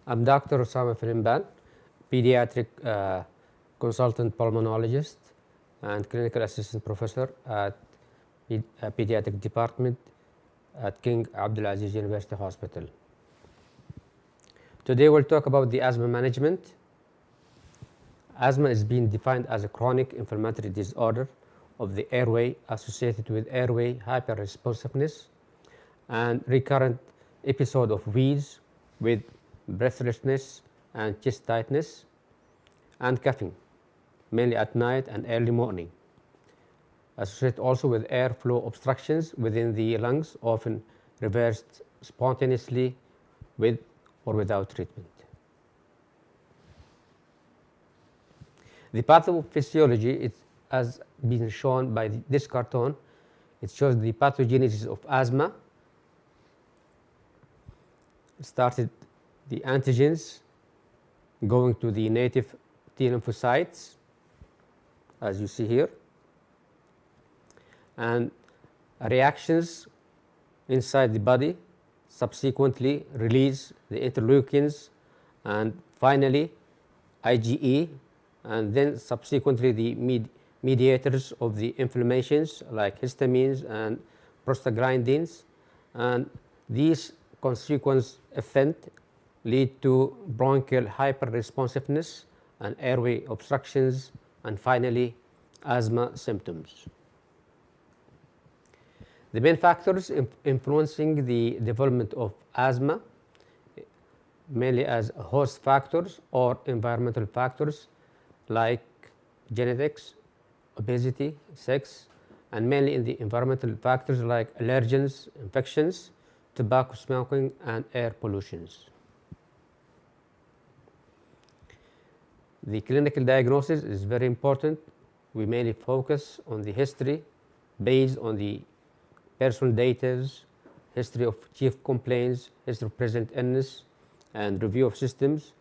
I'm Dr. Osama Felemban, pediatric consultant pulmonologist and clinical assistant professor at pediatric department at King Abdulaziz University Hospital. Today we'll talk about the asthma management. Asthma is being defined as a chronic inflammatory disorder of the airway associated with airway hyperresponsiveness and recurrent episode of wheeze with breathlessness and chest tightness and coughing, mainly at night and early morning. Associated also with airflow obstructions within the lungs, often reversed spontaneously with or without treatment. The pathophysiology is, as been shown by this cartoon. It shows the pathogenesis of asthma. It started the antigens going to the native T lymphocytes, as you see here, and reactions inside the body subsequently release the interleukins and finally IgE, and then subsequently the mediators of the inflammations like histamines and prostaglandins, and these consequence events lead to bronchial hyperresponsiveness and airway obstructions and finally asthma symptoms. The main factors influencing the development of asthma, mainly as host factors or environmental factors like genetics, obesity, sex, and mainly in the environmental factors like allergens, infections, tobacco smoking, and air pollutions. The clinical diagnosis is very important. We mainly focus on the history based on the personal data, history of chief complaints, history of present illness, and review of systems.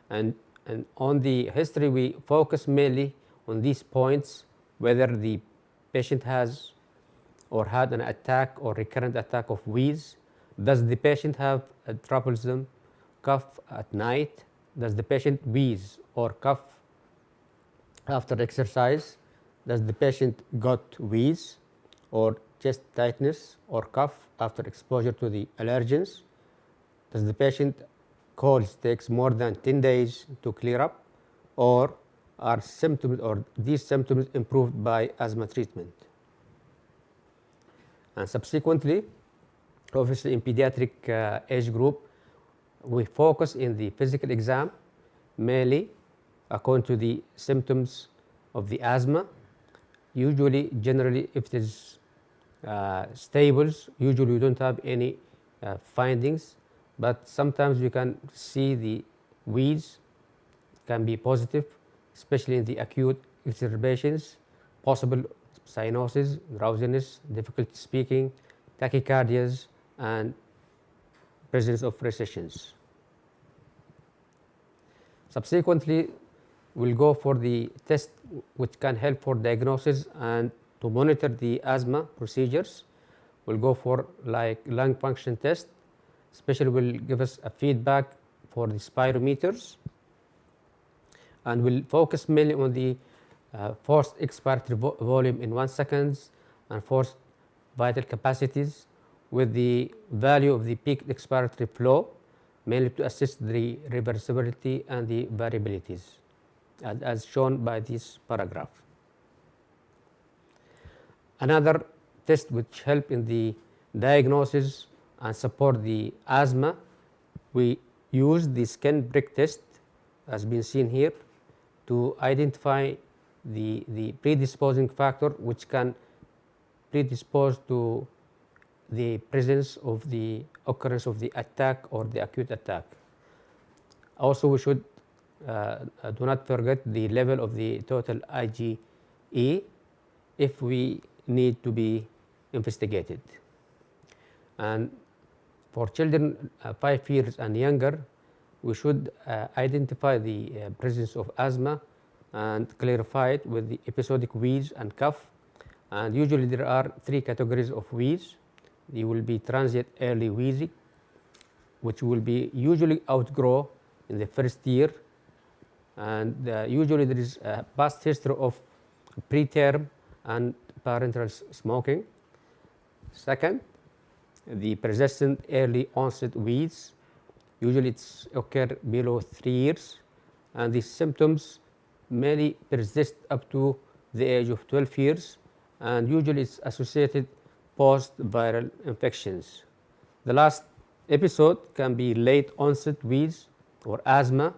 And on the history, we focus mainly on these points, whether the patient has or had an attack or recurrent attack of wheeze. Does the patient have a troublesome cough at night? Does the patient wheeze or cough after exercise? Does the patient got wheeze or chest tightness or cough after exposure to the allergens? Does the patient colds takes more than 10 days to clear up, or are symptoms or these symptoms improved by asthma treatment? And subsequently, obviously in pediatric age group, we focus in the physical exam mainly according to the symptoms of the asthma. Usually, generally, if it is stables, usually we don't have any findings, but sometimes you can see the wheeze can be positive, especially in the acute exacerbations, possible cyanosis, drowsiness, difficulty speaking, tachycardias, and presence of recessions. Subsequently, we'll go for the test which can help for diagnosis and to monitor the asthma procedures. We'll go for like lung function test, especially will give us a feedback for the spirometers, and we'll focus mainly on the forced expiratory volume in 1 second and forced vital capacities with the value of the peak expiratory flow, mainly to assist the reversibility and the variabilities, as shown by this paragraph. Another test which help in the diagnosis and support the asthma, we use the skin prick test, as been seen here, to identify the predisposing factor which can predispose to the presence of the occurrence of the attack or the acute attack. Also, we should do not forget the level of the total IgE if we need to be investigated. And for children 5 years and younger, we should identify the presence of asthma and clarify it with the episodic wheeze and cough. And usually there are 3 categories of wheeze. There will be transient early wheezing, which will be usually outgrow in the first year, and usually there is a past history of preterm and parenteral smoking. Second, the persistent early onset wheeze, usually it's occur below 3 years, and the symptoms may persist up to the age of 12 years, and usually it's associated post-viral infections. The last episode can be late onset wheeze or asthma,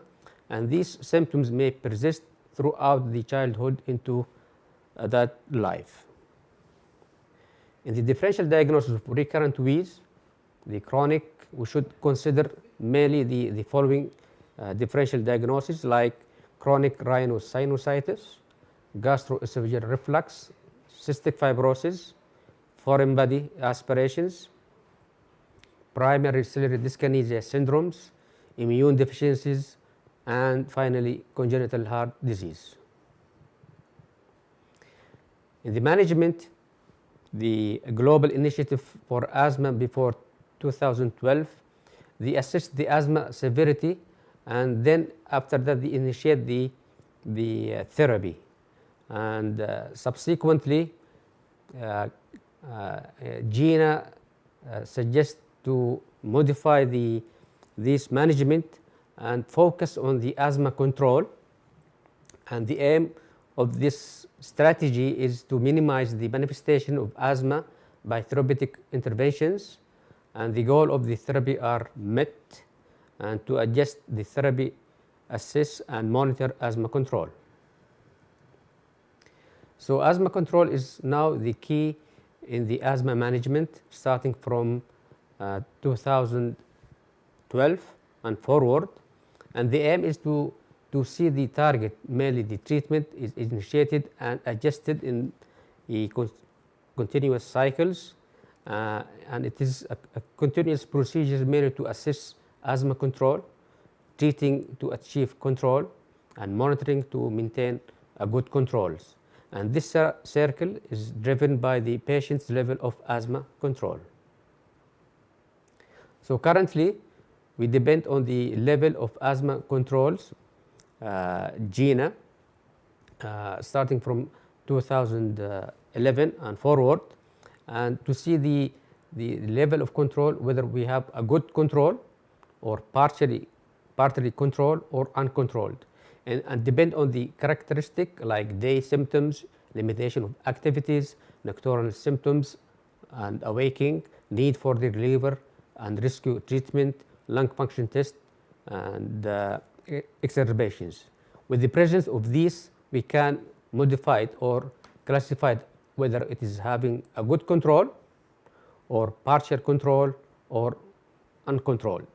and these symptoms may persist throughout the childhood into adult life. In the differential diagnosis of recurrent wheeze, the chronic, we should consider mainly the following differential diagnoses, like chronic rhinosinusitis, gastroesophageal reflux, cystic fibrosis, foreign body aspirations, primary ciliary dyskinesia syndromes, immune deficiencies, and finally congenital heart disease. In the management, the global initiative for asthma before 2012, they assess the asthma severity, and then after that they initiate the therapy, and subsequently GINA suggests to modify this management and focus on the asthma control, and the aim of this strategy is to minimize the manifestation of asthma by therapeutic interventions, and the goal of the therapy are met, and to adjust the therapy, assess and monitor asthma control. So asthma control is now the key in the asthma management starting from 2012 and forward, and the aim is to see the target, mainly the treatment is initiated and adjusted in continuous cycles, and it is a continuous procedure mainly to assess asthma control, treating to achieve control, and monitoring to maintain a good controls. And this circle is driven by the patient's level of asthma control. So currently, we depend on the level of asthma controls, GINA, starting from 2011 and forward, and to see the level of control, whether we have a good control or partly controlled or uncontrolled, and depend on the characteristic like day symptoms, limitation of activities, nocturnal symptoms and awaking, need for the reliever and rescue treatment, lung function test, and exacerbations. With the presence of these, we can modify it or classify it whether it is having a good control or partial control or uncontrolled.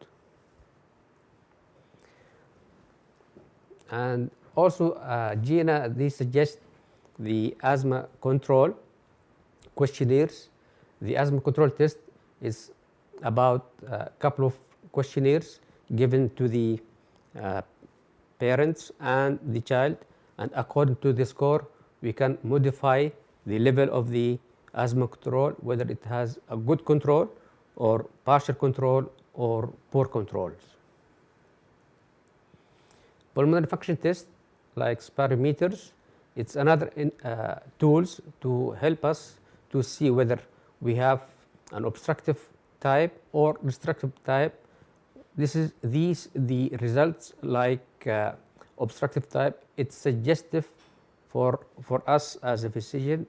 And also GINA, they suggest the asthma control questionnaires. The asthma control test is about a couple of questionnaires given to the parents and the child, and according to the score we can modify the level of the asthma control, whether it has a good control or partial control or poor controls. Pulmonary function test like spirometers, it's another tools to help us to see whether we have an obstructive type or restrictive type. The results like obstructive type, it's suggestive for us as a physician,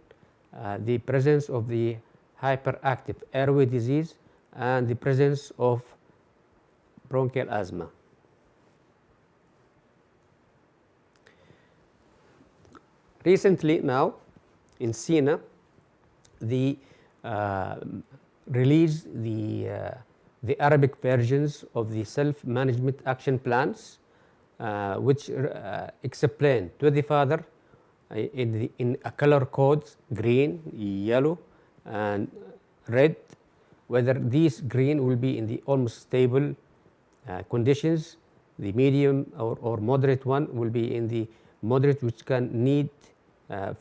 the presence of the hyperactive airway disease and the presence of bronchial asthma. Recently now in SINA, they released the Arabic versions of the self-management action plans, which explain to the father in a color codes, green, yellow, and red, whether these green will be in the almost stable conditions, the medium or moderate one will be in the moderate, which can need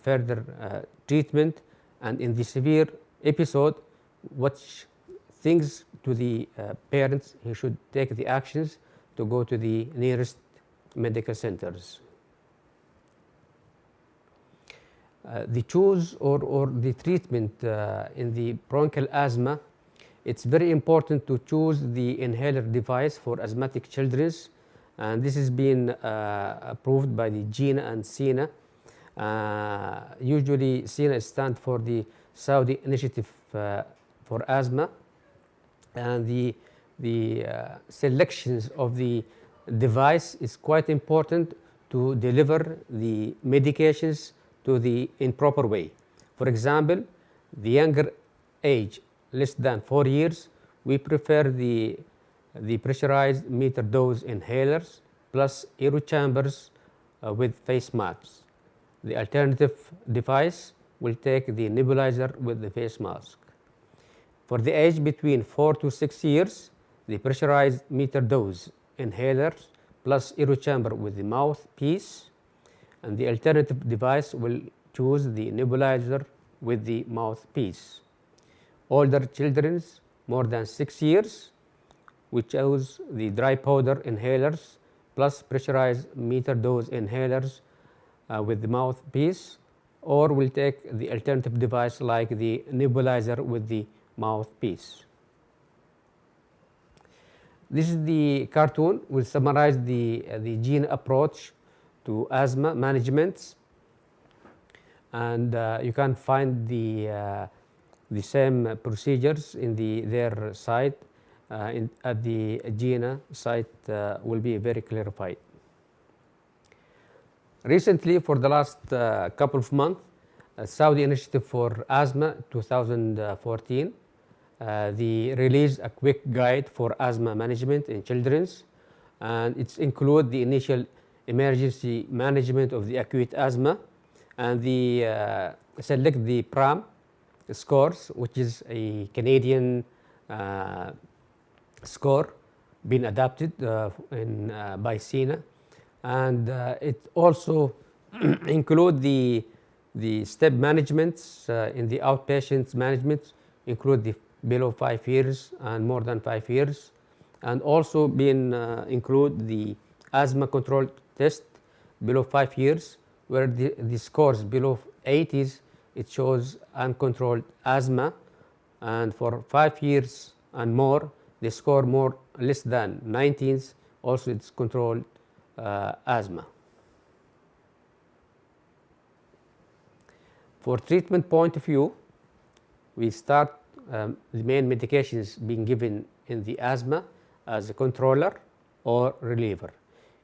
further treatment, and in the severe episode, which things to the parents, he should take the actions to go to the nearest medical centers. The choose or the treatment in the bronchial asthma, it's very important to choose the inhaler device for asthmatic children, and this has been approved by the GINA and SINA. Usually SINA stands for the Saudi Initiative for Asthma, and the selections of the device is quite important to deliver the medications to the in proper way. For example, the younger age, less than 4 years, we prefer the pressurized meter dose inhalers plus aero chambers with face masks. The alternative device will take the nebulizer with the face mask. For the age between 4 to 6 years, the pressurized meter dose inhalers plus aero chamber with the mouthpiece, and the alternative device will choose the nebulizer with the mouthpiece. Older children more than 6 years, we chose the dry powder inhalers plus pressurized meter dose inhalers with the mouthpiece, or will take the alternative device like the nebulizer with the mouthpiece. This is the cartoon. We'll summarize the GINA approach to asthma management, and you can find the same procedures in their site. At the GINA site will be very clarified. Recently, for the last couple of months, Saudi Initiative for Asthma 2014, they released a quick guide for asthma management in children, and it includes the initial emergency management of the acute asthma, and the select the PRAM scores, which is a Canadian score being adapted by SINA, and it also include the step managements in the outpatient management, include the below 5 years and more than 5 years, and also include the asthma control test below 5 years, where the scores below 80s, it shows uncontrolled asthma, and for 5 years and more, they score less than 19s, also it's controlled asthma. For treatment point of view, we start the main medications being given in the asthma as a controller or reliever.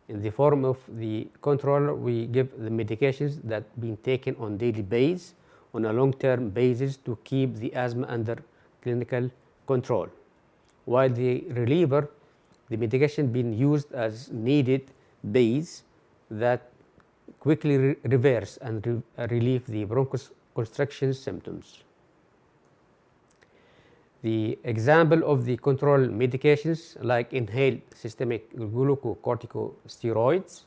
In the form of the controller, we give the medications that being taken on daily basis, on a long-term basis, to keep the asthma under clinical control. While the reliever, the medication being used as needed base that quickly reverse and relieve the bronchoconstriction symptoms. The example of the control medications like inhaled systemic glucocorticosteroids,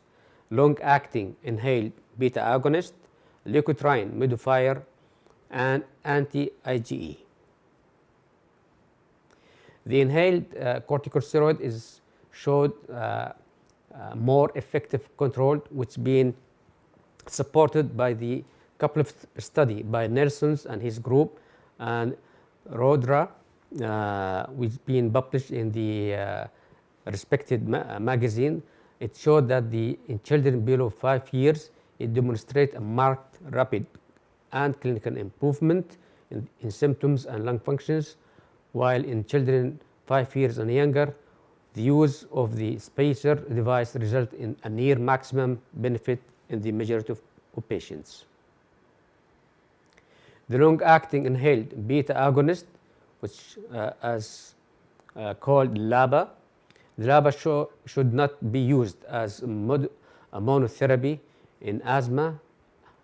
long-acting inhaled beta agonist, leukotriene modifier, and anti-IgE. The inhaled corticosteroid is showed more effective control, which been supported by the couple of study by Nelson's and his group, and Rodra, which been published in the respected magazine. It showed that in children below 5 years, it demonstrates a marked, rapid, and clinical improvement in symptoms and lung functions, while in children 5 years and younger, the use of the spacer device result in a near maximum benefit in the majority of patients. The long-acting inhaled beta agonist, which called LABA, the LABA should not be used as a monotherapy in asthma,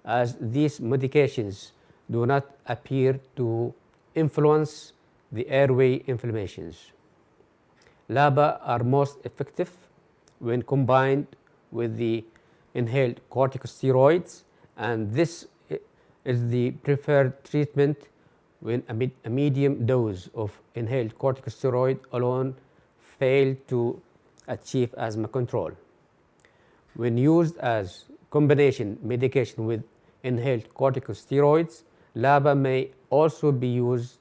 as these medications do not appear to influence the airway inflammations. LABA are most effective when combined with the inhaled corticosteroids, and this is the preferred treatment when a medium dose of inhaled corticosteroid alone failed to achieve asthma control. When used as combination medication with inhaled corticosteroids, LABA may also be used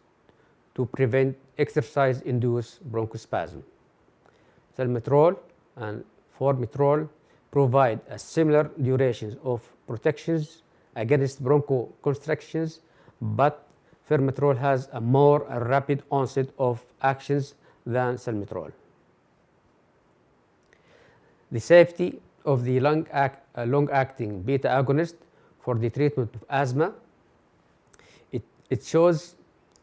to prevent exercise-induced bronchospasm. Salmeterol and formoterol provide a similar durations of protections against bronchoconstrictions, but formoterol has a more rapid onset of actions than salmeterol. The safety of the long-acting beta agonist for the treatment of asthma, it shows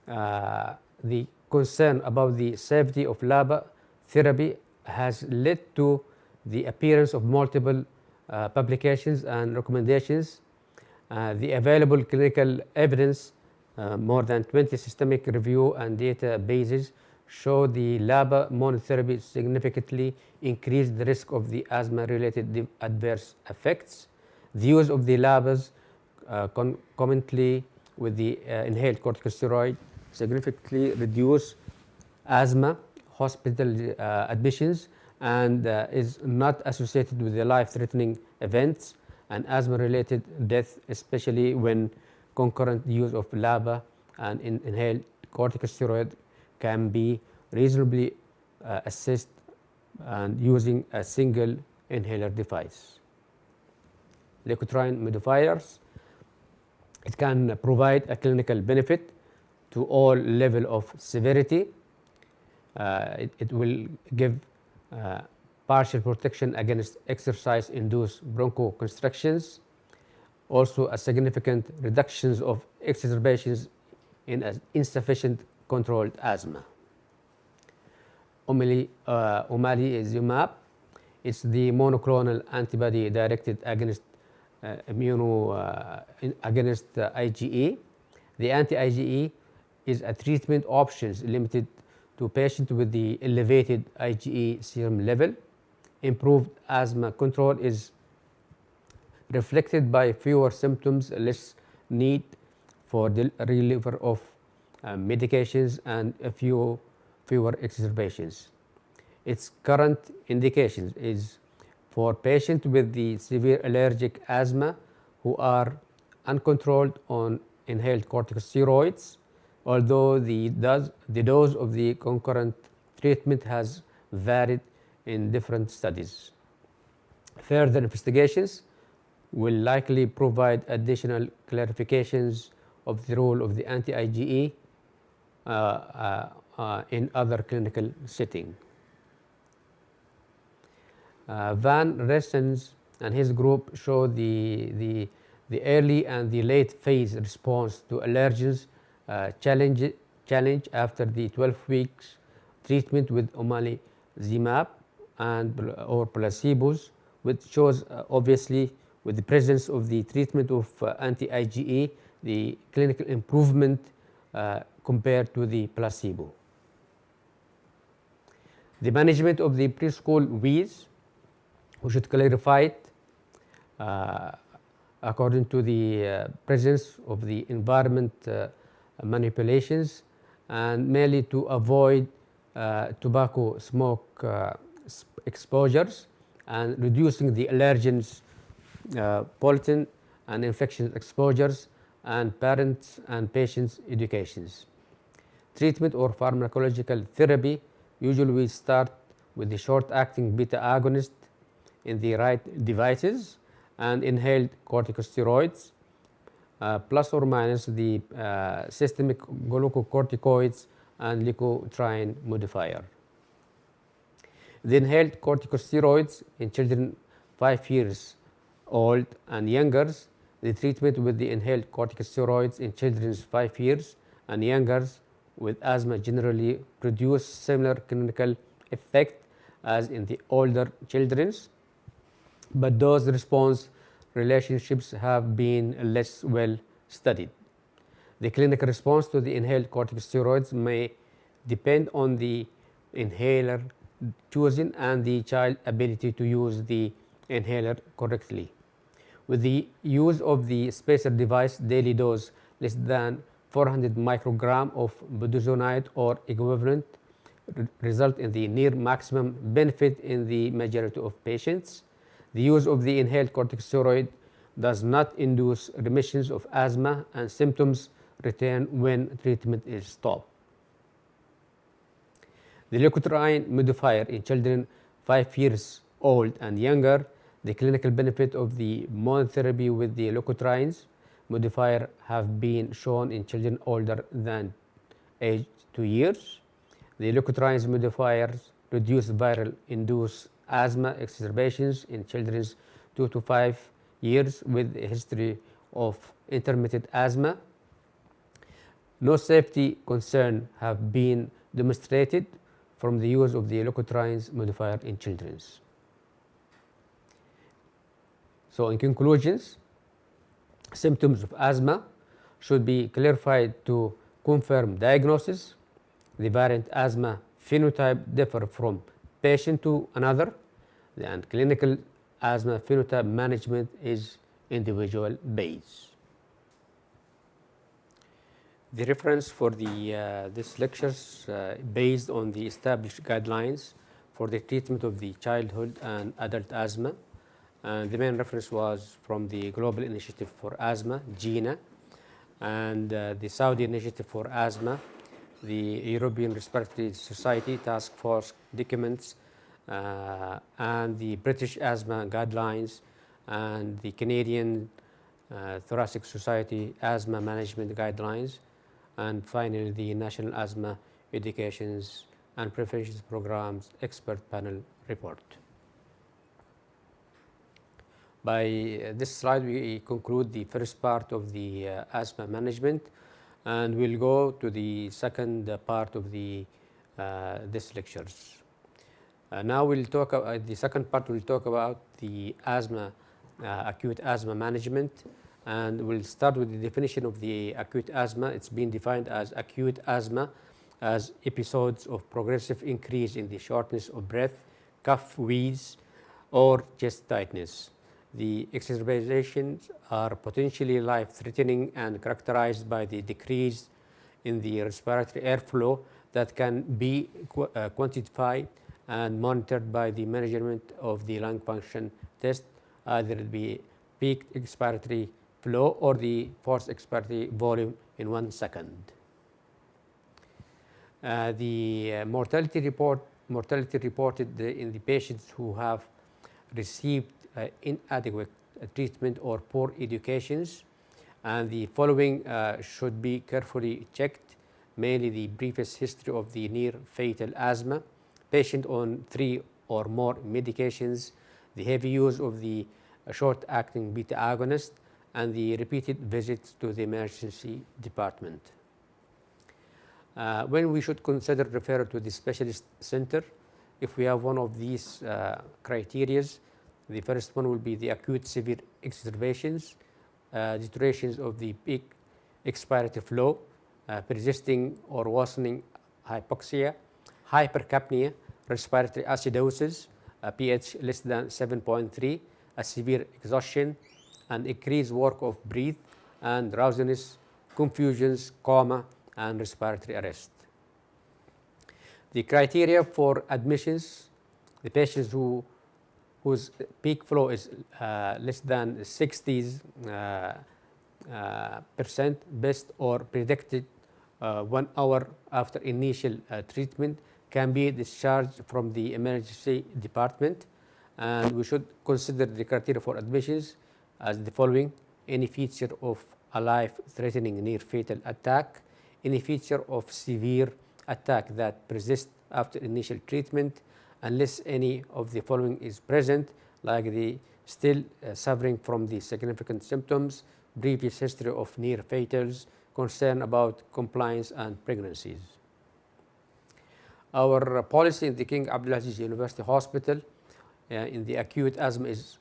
the concern about the safety of LABA therapy has led to the appearance of multiple publications and recommendations. The available clinical evidence, more than 20 systemic review and databases, show the LABA monotherapy significantly increased the risk of the asthma-related adverse effects. The use of the LABAs concomitantly with the inhaled corticosteroid significantly reduce asthma hospital admissions and is not associated with the life-threatening events and asthma-related death, especially when concurrent use of LABA and inhaled corticosteroid can be reasonably assessed and using a single inhaler device. Leukotriene modifiers, it can provide a clinical benefit to all level of severity. It will give partial protection against exercise-induced bronchoconstrictions, also a significant reductions of exacerbations in insufficient controlled asthma. Omalizumab is the monoclonal antibody-directed against against IgE. The anti-IgE is a treatment option limited to patients with the elevated IgE serum level. Improved asthma control is reflected by fewer symptoms, less need for the reliever of medications, and fewer exacerbations. Its current indication is for patients with the severe allergic asthma who are uncontrolled on inhaled corticosteroids, although the dose of the concurrent treatment has varied in different studies. Further investigations will likely provide additional clarifications of the role of the anti-IgE in other clinical settings. Van Ressens and his group showed the early and the late phase response to allergens challenge after the 12 weeks treatment with omalizumab or placebos, which shows obviously with the presence of the treatment of anti-IgE, the clinical improvement compared to the placebo. The management of the preschool wheeze, we should clarify it according to the presence of the environment manipulations, and mainly to avoid tobacco smoke exposures and reducing the allergens, pollutant and infection exposures, and parents and patients educations. Treatment or pharmacological therapy usually we start with the short-acting beta agonist in the right devices and inhaled corticosteroids, plus or minus the systemic glucocorticoids and leukotriene modifier. The inhaled corticosteroids in children 5 years old and younger, the treatment with the inhaled corticosteroids in children 5 years and younger with asthma generally produce similar clinical effect as in the older children, but those response relationships have been less well studied. The clinical response to the inhaled corticosteroids may depend on the inhaler chosen and the child's ability to use the inhaler correctly. With the use of the spacer device, daily dose less than 400 microgram of budesonide or equivalent result in the near maximum benefit in the majority of patients. The use of the inhaled corticosteroid does not induce remissions of asthma, and symptoms return when treatment is stopped. The leukotriene modifier in children 5 years old and younger, the clinical benefit of the monotherapy with the leukotrienes modifier have been shown in children older than age 2 years. The leukotrienes modifiers reduce viral-induced asthma exacerbations in children 2 to 5 years with a history of intermittent asthma. No safety concern have been demonstrated from the use of the leukotrienes modifier in children. So in conclusions, symptoms of asthma should be clarified to confirm diagnosis. The variant asthma phenotype differ from patient to another, and clinical asthma phenotype management is individual based. The reference for this lectures based on the established guidelines for the treatment of the childhood and adult asthma. The main reference was from the Global Initiative for Asthma, GINA, and the Saudi Initiative for Asthma, the European Respiratory Society Task Force documents, and the British Asthma Guidelines, and the Canadian Thoracic Society Asthma Management Guidelines, and finally the National Asthma Educations and Prevention Programs Expert Panel Report. By this slide, we conclude the first part of the asthma management, and we'll go to the second part of this lectures. Now we'll talk about the second part. We'll talk about the asthma, acute asthma management, and we'll start with the definition of the acute asthma. It's been defined as acute asthma as episodes of progressive increase in the shortness of breath, cough, wheeze, or chest tightness. The exacerbations are potentially life-threatening and characterized by the decrease in the respiratory airflow that can be quantified and monitored by the measurement of the lung function test, either it be peak expiratory flow or the forced expiratory volume in 1 second. The mortality reported in the patients who have received inadequate treatment or poor educations, and the following should be carefully checked, mainly the previous history of the near fatal asthma, patient on 3 or more medications, the heavy use of the short-acting beta agonist, and the repeated visits to the emergency department. When we should consider referral to the specialist center, if we have one of these criteria, the first one will be the acute severe exacerbations, deteriorations of the peak expiratory flow, persisting or worsening hypoxia, hypercapnia, respiratory acidosis, pH less than 7.3, a severe exhaustion, and increased work of breath, and drowsiness, confusions, coma, and respiratory arrest. The criteria for admissions: the patients whose peak flow is less than 60% best or predicted 1 hour after initial treatment can be discharged from the emergency department. And we should consider the criteria for admissions as the following: any feature of a life-threatening near fatal attack, any feature of severe attack that persists after initial treatment, unless any of the following is present, like the still suffering from the significant symptoms, previous history of near fatals, concern about compliance and pregnancies. Our policy in the King Abdulaziz University Hospital in the acute asthma is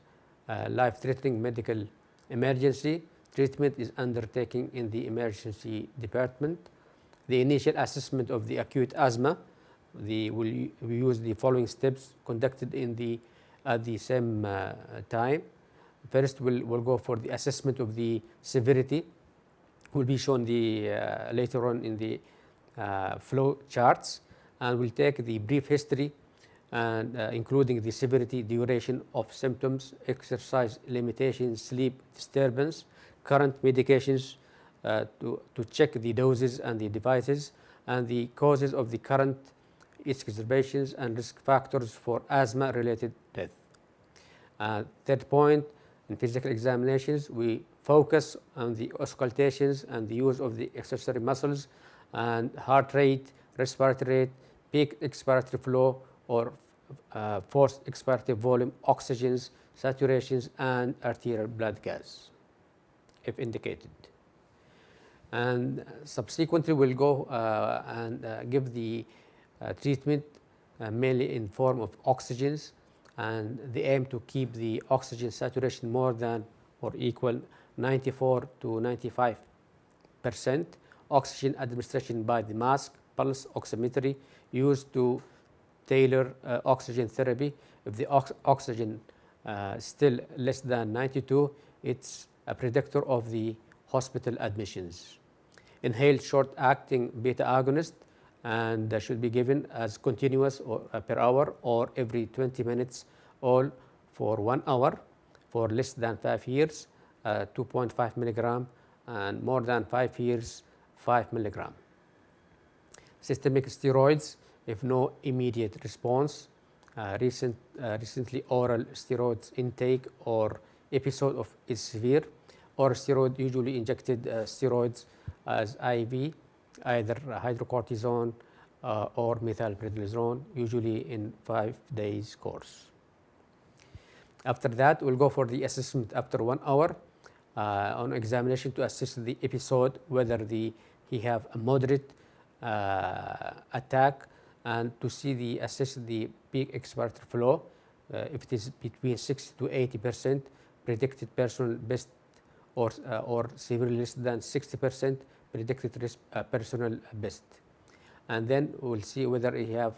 life-threatening medical emergency. Treatment is undertaken in the emergency department. The initial assessment of the acute asthma, we use the following steps conducted at the same time. First, we'll go for the assessment of the severity. Will be shown later on in the flow charts. and we'll take the brief history and including the severity, duration of symptoms, exercise limitations, sleep disturbance, current medications to check the doses and the devices, and the causes of the current exacerbations and risk factors for asthma-related death. Third point, in physical examinations, we focus on the auscultations and the use of the accessory muscles and heart rate, respiratory rate, peak expiratory flow or forced expiratory volume, oxygens, saturations, and arterial blood gas, if indicated. And subsequently, we'll go and give the treatment mainly in form of oxygens, and the aim to keep the oxygen saturation more than or equal 94 to 95%. Oxygen administration by the mask, pulse oximetry used to tailor oxygen therapy. If the oxygen still less than 92, it's a predictor of the hospital admissions. Inhaled short-acting beta agonist, and that should be given as continuous or per hour or every 20 minutes, all for 1 hour for less than 5 years, 2.5 milligram, and more than 5 years, 5 milligram. Systemic steroids, if no immediate response, recently oral steroids intake or episode of is severe, or steroid, usually injected steroids as IV, either hydrocortisone or methylprednisolone, usually in 5 days course. After that, we'll go for the assessment after 1 hour on examination to assess the episode, whether he have a moderate attack, and to see assess the peak expiratory flow. If it is between 60 to 80%, predicted personal best, or severely less than 60%, predicted risk, personal best. And then we'll see whether he have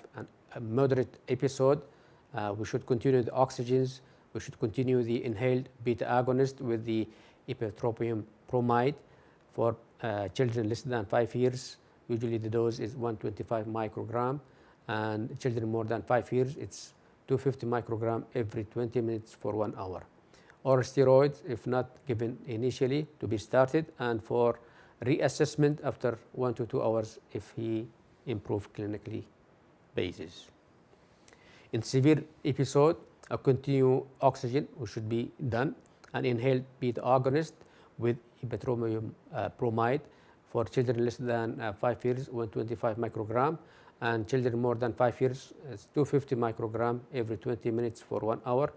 a moderate episode. We should continue the oxygens. We should continue the inhaled beta agonist with the ipratropium bromide for children less than 5 years. Usually the dose is 125 microgram, and children more than 5 years, it's 250 microgram every 20 minutes for 1 hour. Oral steroids, if not given initially, to be started, and for reassessment after 1 to 2 hours if he improved clinically basis. In severe episode, a continued oxygen should be done, an inhaled beta agonist with ipratropium bromide for children less than 5 years, 125 microgram, and children more than 5 years, 250 microgram every 20 minutes for 1 hour.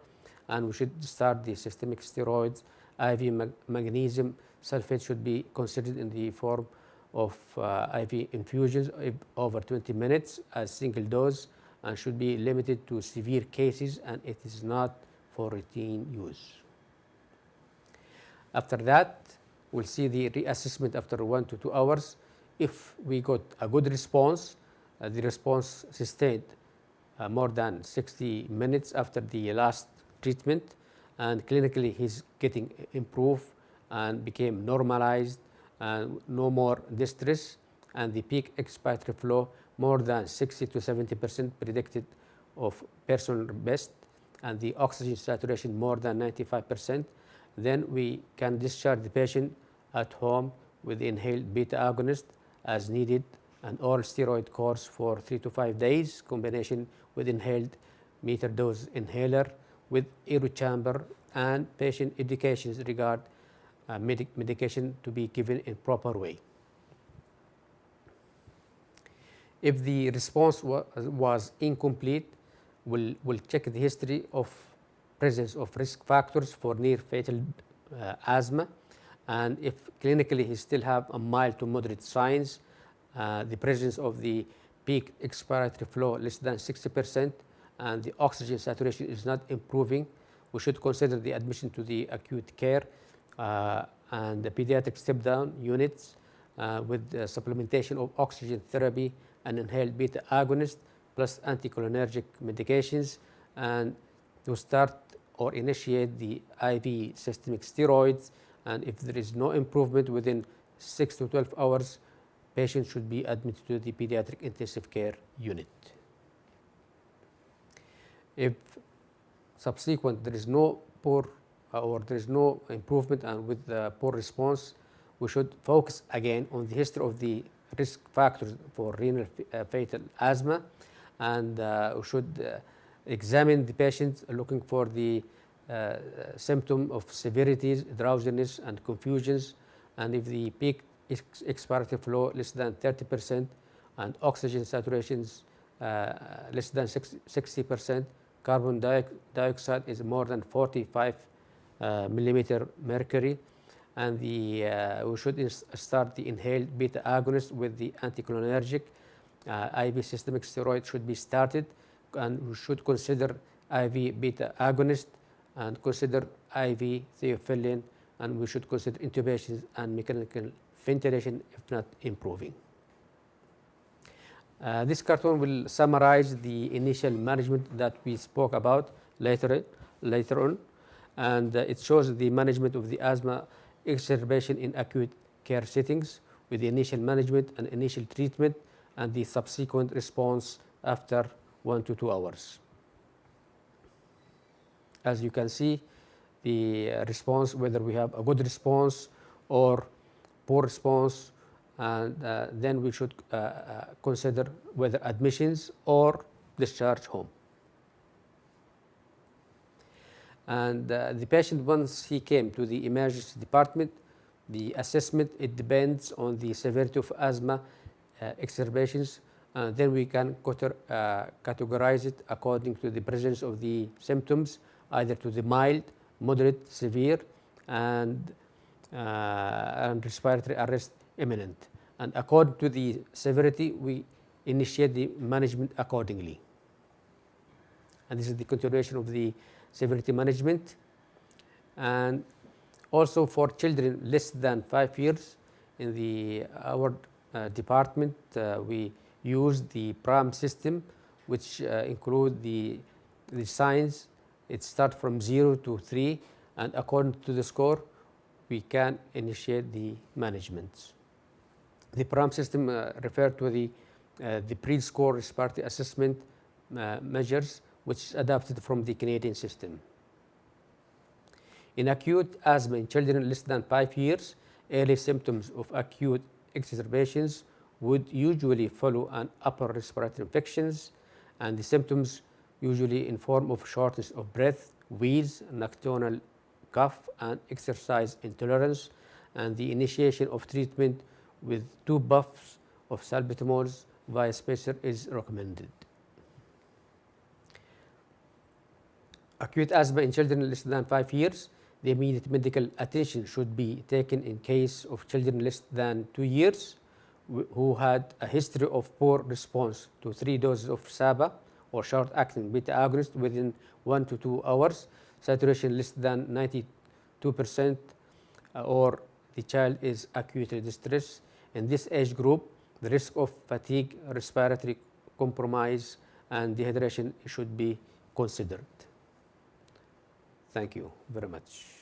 And we should start the systemic steroids. IV magnesium sulfate should be considered in the form of IV infusions over 20 minutes as single dose, and should be limited to severe cases, and it is not for routine use. After that, we'll see the reassessment after 1 to 2 hours. If we got a good response, the response sustained more than 60 minutes after the last treatment, and clinically he's getting improved and became normalized, and no more distress, and the peak expiratory flow more than 60 to 70% predicted of personal best, and the oxygen saturation more than 95%, then we can discharge the patient at home with the inhaled beta agonist as needed, an oral steroid course for 3 to 5 days, combination with inhaled meter dose inhaler with aero chamber, and patient education regard medication to be given in proper way. If the response was incomplete, we'll check the history of presence of risk factors for near fatal asthma, and if clinically he still have a mild to moderate signs, the presence of the peak expiratory flow less than 60%, and the oxygen saturation is not improving, we should consider the admission to the acute care and the pediatric step-down units with the supplementation of oxygen therapy and inhaled beta agonist plus anticholinergic medications, and to start or initiate the IV systemic steroids. And if there is no improvement within 6 to 12 hours, patient should be admitted to the pediatric intensive care unit. If subsequent there is no poor or there is no improvement and with poor response, we should focus again on the history of the risk factors for renal fatal asthma, and we should examine the patient looking for the symptom of severities, drowsiness and confusions, and if the peak expiratory flow less than 30% and oxygen saturations less than 60%, carbon dioxide is more than 45 millimeter mercury, and we should start the inhaled beta agonist with the anticholinergic. IV systemic steroid should be started, and we should consider IV beta agonist and consider IV theophylline, and we should consider intubation and mechanical ventilation if not improving. This cartoon will summarize the initial management that we spoke about later on, and it shows the management of the asthma exacerbation in acute care settings with the initial management and initial treatment and the subsequent response after 1 to 2 hours. As you can see, the response, whether we have a good response or poor response, and then we should consider whether admissions or discharge home. And the patient, once he came to the emergency department, the assessment, it depends on the severity of asthma exacerbations, and then we can categorize it according to the presence of the symptoms, either to the mild, moderate, severe, and respiratory arrest imminent. And according to the severity, we initiate the management accordingly. And this is the continuation of the severity management. And also for children less than 5 years, in our department, we use the PRAM system, which include the signs. It starts from 0 to 3, and according to the score, we can initiate the management. The PRAM system refers to the pre-score respiratory assessment measures, which is adapted from the Canadian system. In acute asthma in children less than 5 years, early symptoms of acute exacerbations would usually follow an upper respiratory infections, and the symptoms usually in form of shortness of breath, wheeze, nocturnal cough, and exercise intolerance, and the initiation of treatment with 2 puffs of salbutamol via spacer is recommended. Acute asthma in children less than 5 years, the immediate medical attention should be taken in case of children less than 2 years who had a history of poor response to 3 doses of SABA or short-acting beta agonist within 1 to 2 hours, saturation less than 92%, or the child is acutely distressed. In this age group, the risk of fatigue, respiratory compromise, and dehydration should be considered. Thank you very much.